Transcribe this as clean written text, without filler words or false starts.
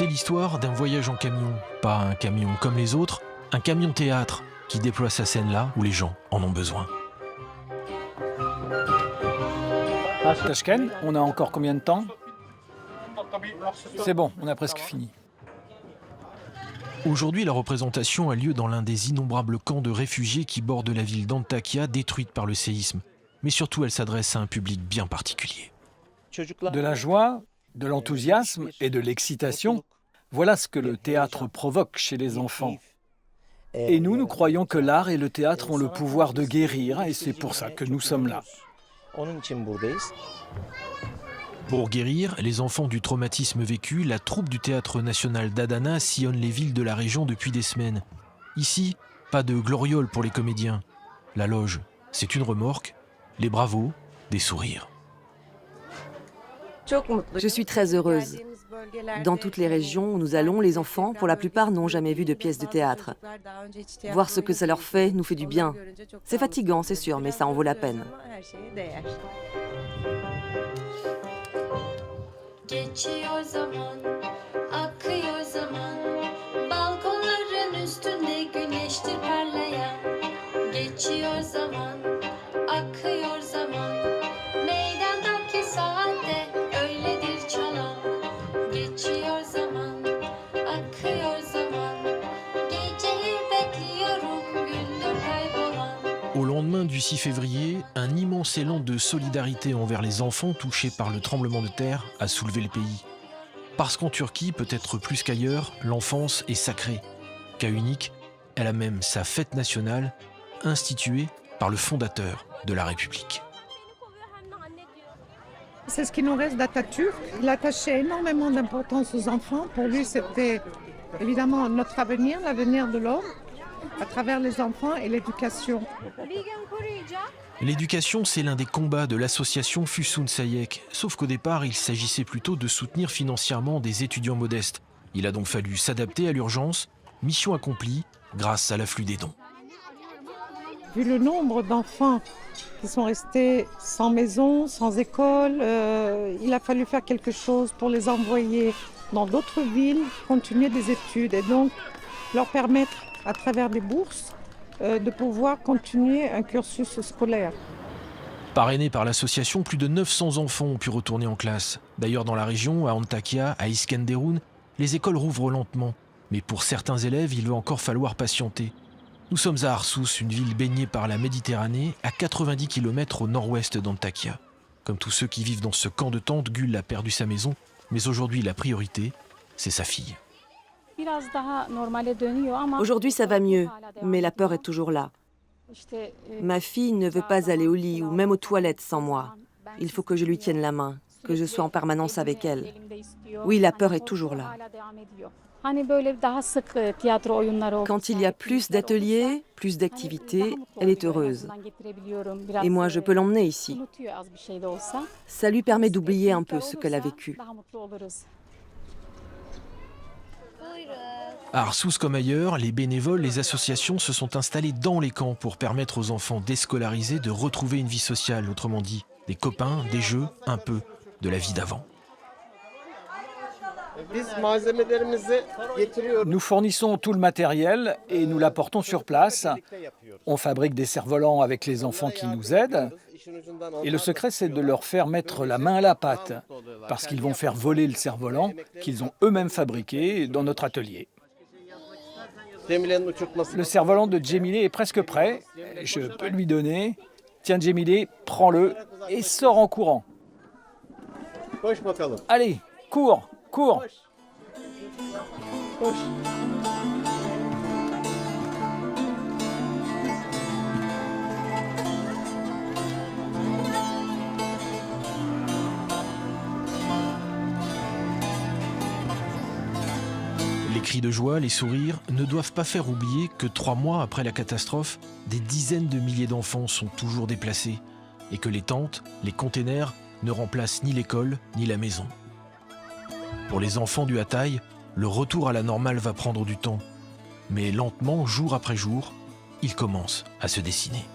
C'est l'histoire d'un voyage en camion. Pas un camion comme les autres, un camion-théâtre qui déploie sa scène là où les gens en ont besoin. Tashkent, on a encore combien de temps? C'est bon, on a presque fini. Aujourd'hui, la représentation a lieu dans l'un des innombrables camps de réfugiés qui bordent la ville d'Antakya, détruite par le séisme. Mais surtout, elle s'adresse à un public bien particulier. De la joie, de l'enthousiasme et de l'excitation, voilà ce que le théâtre provoque chez les enfants. Et nous croyons que l'art et le théâtre ont le pouvoir de guérir, et c'est pour ça que nous sommes là. Pour guérir les enfants du traumatisme vécu, la troupe du Théâtre national d'Adana sillonne les villes de la région depuis des semaines. Ici, pas de gloriole pour les comédiens. La loge, c'est une remorque, les bravos, des sourires. Je suis très heureuse. Dans toutes les régions où nous allons, les enfants, pour la plupart, n'ont jamais vu de pièce de théâtre. Voir ce que ça leur fait nous fait du bien. C'est fatigant, c'est sûr, mais ça en vaut la peine. Geçiyor zaman, akıyor zaman. Balkonların üstünde güneştir parlayan. Geçiyor zaman, akıyor zaman. Meydandaki saatte öyledir çalan. Geçiyor zaman, akıyor zaman. Geceyi bekliyorum, gündür kaybolan. Au lendemain du 6 février, un immense élan de solidarité envers les enfants touchés par le tremblement de terre a soulevé le pays. Parce qu'en Turquie, peut-être plus qu'ailleurs, l'enfance est sacrée. Cas unique, elle a même sa fête nationale, instituée par le fondateur de la République. C'est ce qui nous reste d'Atatürk. Il attachait énormément d'importance aux enfants. Pour lui, c'était évidemment notre avenir, l'avenir de l'homme, à travers les enfants et l'éducation. L'éducation, c'est l'un des combats de l'association Füsun Sayek. Sauf qu'au départ, il s'agissait plutôt de soutenir financièrement des étudiants modestes. Il a donc fallu s'adapter à l'urgence, mission accomplie grâce à l'afflux des dons. Vu le nombre d'enfants qui sont restés sans maison, sans école, il a fallu faire quelque chose pour les envoyer dans d'autres villes, continuer des études et donc leur permettre, à travers des bourses, de pouvoir continuer un cursus scolaire. Parrainé par l'association, plus de 900 enfants ont pu retourner en classe. D'ailleurs, dans la région, à Antakya, à Iskenderun, les écoles rouvrent lentement. Mais pour certains élèves, il va encore falloir patienter. Nous sommes à Arsous, une ville baignée par la Méditerranée, à 90 km au nord-ouest d'Antakya. Comme tous ceux qui vivent dans ce camp de tente, Gül a perdu sa maison, mais aujourd'hui, la priorité, c'est sa fille. Aujourd'hui, ça va mieux, mais la peur est toujours là. Ma fille ne veut pas aller au lit ou même aux toilettes sans moi. Il faut que je lui tienne la main, que je sois en permanence avec elle. Oui, la peur est toujours là. Quand il y a plus d'ateliers, plus d'activités, elle est heureuse. Et moi, je peux l'emmener ici. Ça lui permet d'oublier un peu ce qu'elle a vécu. À Arsous comme ailleurs, les bénévoles, les associations se sont installés dans les camps pour permettre aux enfants déscolarisés de retrouver une vie sociale, autrement dit, des copains, des jeux, un peu de la vie d'avant. Nous fournissons tout le matériel et nous l'apportons sur place. On fabrique des cerfs-volants avec les enfants qui nous aident. Et le secret, c'est de leur faire mettre la main à la pâte, parce qu'ils vont faire voler le cerf-volant qu'ils ont eux-mêmes fabriqué dans notre atelier. Le cerf-volant de Cemile est presque prêt. Je peux lui donner. Tiens, Cemile, prends-le et sors en courant. Allez, cours, cours. Les cris de joie, les sourires ne doivent pas faire oublier que 3 mois après la catastrophe, des dizaines de milliers d'enfants sont toujours déplacés et que les tentes, les containers ne remplacent ni l'école ni la maison. Pour les enfants du Hatay, le retour à la normale va prendre du temps. Mais lentement, jour après jour, il commence à se dessiner.